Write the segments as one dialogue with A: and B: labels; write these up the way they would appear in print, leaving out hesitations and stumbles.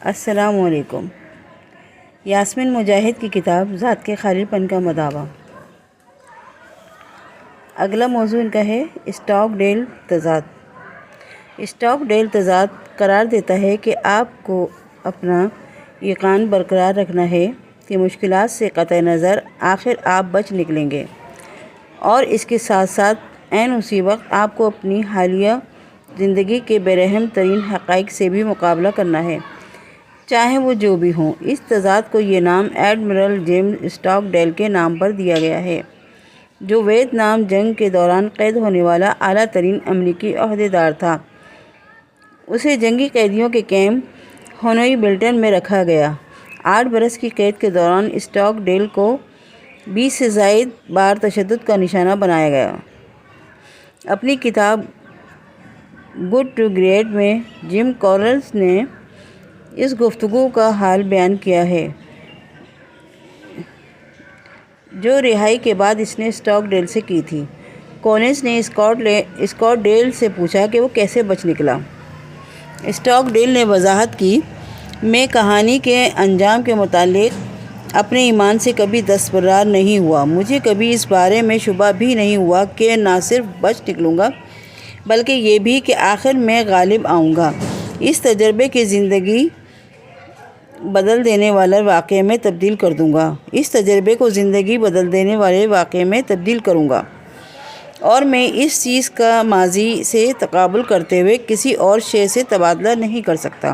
A: السلام علیکم۔ یاسمین مجاہد کی کتاب ذات کے خالی پن کا مداوع۔ اگلا موضوع ان کا ہے اسٹاک ڈیل تضاد۔ اسٹاک ڈیل تضاد قرار دیتا ہے کہ آپ کو اپنا یقین برقرار رکھنا ہے کہ مشکلات سے قطع نظر آخر آپ بچ نکلیں گے، اور اس کے ساتھ ساتھ عین اسی وقت آپ کو اپنی حالیہ زندگی کے بے رحم ترین حقائق سے بھی مقابلہ کرنا ہے، چاہے وہ جو بھی ہوں۔ اس تضاد کو یہ نام ایڈمرل جیمز اسٹاک ڈیل کے نام پر دیا گیا ہے، جو ویتنام جنگ کے دوران قید ہونے والا اعلیٰ ترین امریکی عہدیدار تھا۔ اسے جنگی قیدیوں کے کیمپ ہنوئی بلٹن میں رکھا گیا۔ 8 برس کی قید کے دوران اسٹاک ڈیل کو 20 سے زائد بار تشدد کا نشانہ بنایا گیا۔ اپنی کتاب گڈ ٹو گریٹ میں جم کولنز نے اس گفتگو کا حال بیان کیا ہے جو رہائی کے بعد اس نے اسٹاک ڈیل سے کی تھی۔ کولنز نے اسکاٹ ڈیل سے پوچھا کہ وہ کیسے بچ نکلا۔ اسٹاک ڈیل نے وضاحت کی، میں کہانی کے انجام کے متعلق اپنے ایمان سے کبھی دستبردار نہیں ہوا۔ مجھے کبھی اس بارے میں شبہ بھی نہیں ہوا کہ نہ صرف بچ نکلوں گا بلکہ یہ بھی کہ آخر میں غالب آؤں گا، اس تجربے کی زندگی بدل دینے والے واقعے میں تبدیل کر دوں گا، اس تجربے کو زندگی بدل دینے والے واقعے میں تبدیل کروں گا، اور میں اس چیز کا ماضی سے تقابل کرتے ہوئے کسی اور شے سے تبادلہ نہیں کر سکتا۔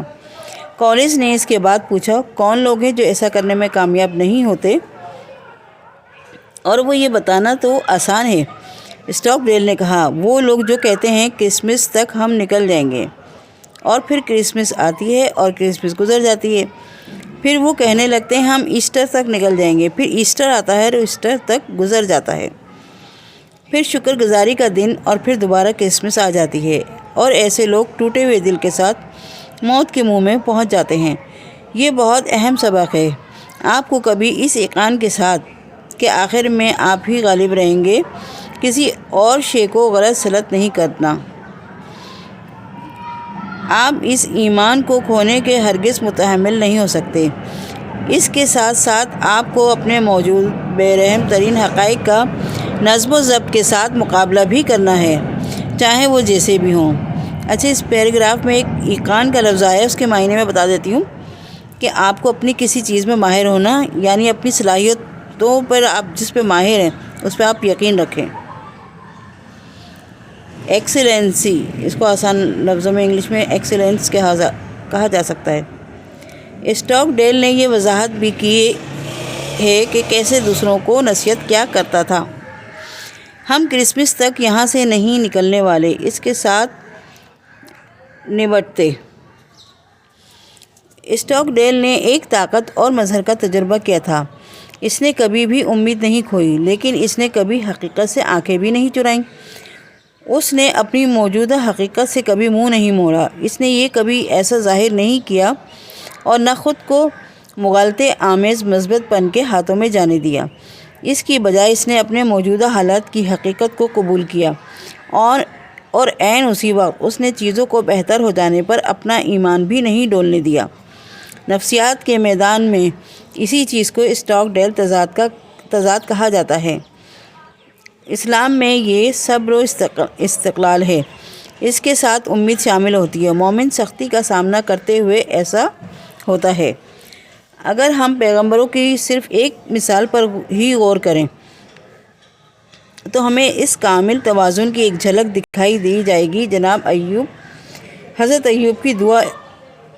A: کولنز نے اس کے بعد پوچھا، کون لوگ ہیں جو ایسا کرنے میں کامیاب نہیں ہوتے؟ اور وہ یہ بتانا تو آسان ہے۔ اسٹاک ڈیل نے کہا، وہ لوگ جو کہتے ہیں کرسمس تک ہم نکل جائیں گے، اور پھر کرسمس آتی ہے اور کرسمس گزر جاتی ہے، پھر وہ کہنے لگتے ہیں ہم ایسٹر تک نکل جائیں گے، پھر ایسٹر آتا ہے اور ایسٹر تک گزر جاتا ہے، پھر شکر گزاری کا دن، اور پھر دوبارہ کرسمس آ جاتی ہے، اور ایسے لوگ ٹوٹے ہوئے دل کے ساتھ موت کے منہ میں پہنچ جاتے ہیں۔ یہ بہت اہم سبق ہے۔ آپ کو کبھی اس یقین کے ساتھ کہ آخر میں آپ ہی غالب رہیں گے کسی اور شے کو غلط سلط نہیں کرنا۔ آپ اس ایمان کو کھونے کے ہرگز متحمل نہیں ہو سکتے۔ اس کے ساتھ ساتھ آپ کو اپنے موجود بے رحم ترین حقائق کا نظم و ضبط کے ساتھ مقابلہ بھی کرنا ہے، چاہے وہ جیسے بھی ہوں۔ اچھا، اس پیراگراف میں ایک یقین کا لفظ آیا ہے، اس کے معنی میں بتا دیتی ہوں کہ آپ کو اپنی کسی چیز میں ماہر ہونا، یعنی اپنی صلاحیتوں پر آپ جس پہ ماہر ہیں اس پہ آپ یقین رکھیں۔ ایکسیلنسی، اس کو آسان لفظوں میں انگلش میں ایکسیلنس کہا جا سکتا ہے۔ اسٹاک ڈیل نے یہ وضاحت بھی کی ہے کہ کیسے دوسروں کو نصیحت کیا کرتا تھا۔ ہم کرسمس تک یہاں سے نہیں نکلنے والے، اس کے ساتھ نمٹتے۔ اسٹاک ڈیل نے ایک طاقت اور مظہر کا تجربہ کیا تھا۔ اس نے کبھی بھی امید نہیں کھوئی، لیکن اس نے کبھی حقیقت سے آنکھیں بھی نہیں چرائیں۔ اس نے اپنی موجودہ حقیقت سے کبھی منہ نہیں موڑا۔ اس نے یہ کبھی ایسا ظاہر نہیں کیا اور نہ خود کو مغالطے آمیز مثبت پن کے ہاتھوں میں جانے دیا۔ اس کی بجائے اس نے اپنے موجودہ حالات کی حقیقت کو قبول کیا، اور عین اسی وقت اس نے چیزوں کو بہتر ہو جانے پر اپنا ایمان بھی نہیں ڈولنے دیا۔ نفسیات کے میدان میں اسی چیز کو اسٹاک ڈیل تضاد کہا جاتا ہے۔ اسلام میں یہ صبر و استقلال ہے، اس کے ساتھ امید شامل ہوتی ہے۔ مومن سختی کا سامنا کرتے ہوئے ایسا ہوتا ہے۔ اگر ہم پیغمبروں کی صرف ایک مثال پر ہی غور کریں تو ہمیں اس کامل توازن کی ایک جھلک دکھائی دی جائے گی۔ جناب حضرت ایوب کی دعا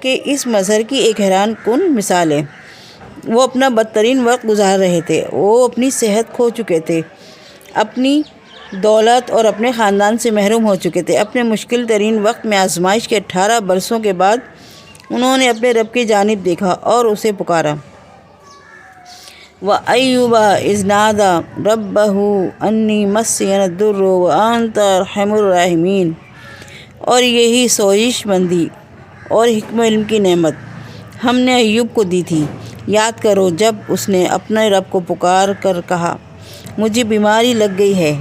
A: کے اس مظہر کی ایک حیران کن مثال ہے۔ وہ اپنا بدترین وقت گزار رہے تھے، وہ اپنی صحت کھو چکے تھے، اپنی دولت اور اپنے خاندان سے محروم ہو چکے تھے۔ اپنے مشکل ترین وقت میں آزمائش کے 18 برسوں کے بعد انہوں نے اپنے رب کی جانب دیکھا اور اسے پکارا۔ وَأَيُّوبَ إِذْ نَادَىٰ رَبَّهُ أَنِّي مَسِّيَنِيَ الضُّرُّ وَأَنتَ أَرْحَمُ الرَّاحِمِينَ۔ اور یہی سوزش مندی اور حکم علم کی نعمت ہم نے ایوب کو دی تھی۔ یاد کرو جب اس نے اپنے رب کو پکار کر کہا، مجھے بیماری لگ گئی ہے،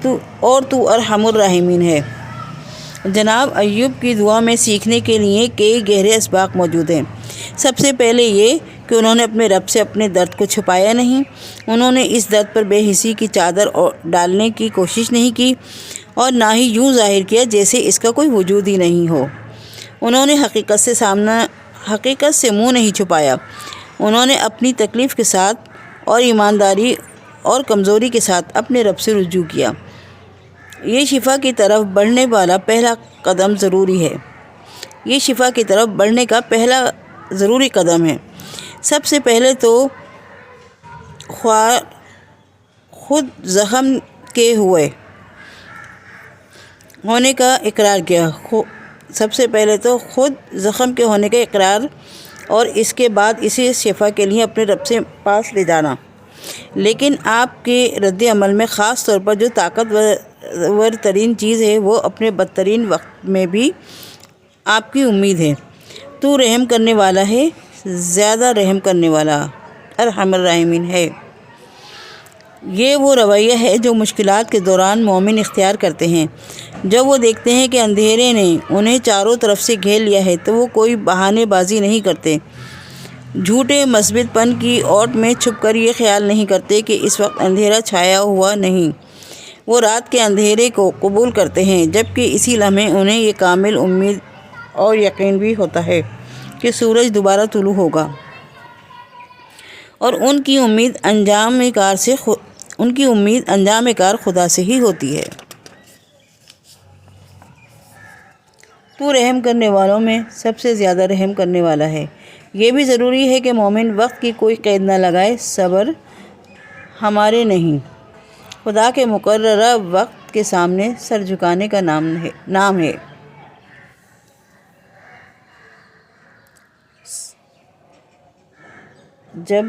A: تو ارحم الراحمین ہے۔ جناب ایوب کی دعا میں سیکھنے کے لیے کئی گہرے اسباق موجود ہیں۔ سب سے پہلے یہ کہ انہوں نے اپنے رب سے اپنے درد کو چھپایا نہیں، انہوں نے اس درد پر بے حسی کی چادر ڈالنے کی کوشش نہیں کی اور نہ ہی یوں ظاہر کیا جیسے اس کا کوئی وجود ہی نہیں ہو۔ انہوں نے حقیقت سے منہ نہیں چھپایا، انہوں نے اپنی تکلیف کے ساتھ اور ایمانداری اور کمزوری کے ساتھ اپنے رب سے رجوع کیا۔ یہ شفا کی طرف بڑھنے والا پہلا قدم ضروری ہے۔ یہ شفا کی طرف بڑھنے کا پہلا ضروری قدم ہے۔ سب سے پہلے تو خود زخم کے ہونے کا اقرار کیا۔ سب سے پہلے تو خود زخم کے ہونے کا اقرار اور اس کے بعد اسے شفا کے لیے اپنے رب سے پاس لے جانا۔ لیکن آپ کے رد عمل میں خاص طور پر جو طاقتور ترین چیز ہے وہ اپنے بدترین وقت میں بھی آپ کی امید ہے۔ تو رحم کرنے والا ہے، زیادہ رحم کرنے والا، ارحم الراحمین ہے۔ یہ وہ رویہ ہے جو مشکلات کے دوران مومن اختیار کرتے ہیں۔ جب وہ دیکھتے ہیں کہ اندھیرے نے انہیں چاروں طرف سے گھیر لیا ہے تو وہ کوئی بہانے بازی نہیں کرتے، جھوٹے مثبت پن کی اوٹ میں چھپ کر یہ خیال نہیں کرتے کہ اس وقت اندھیرا چھایا ہوا نہیں۔ وہ رات کے اندھیرے کو قبول کرتے ہیں، جبکہ اسی لمحے انہیں یہ کامل امید اور یقین بھی ہوتا ہے کہ سورج دوبارہ طلوع ہوگا، اور ان کی امید انجام کار خدا سے ہی ہوتی ہے۔ تو رحم کرنے والوں میں سب سے زیادہ رحم کرنے والا ہے۔ یہ بھی ضروری ہے کہ مومن وقت کی کوئی قید نہ لگائے۔ صبر ہمارے نہیں، خدا کے مقررہ وقت کے سامنے سر جھکانے کا نام ہے۔ جب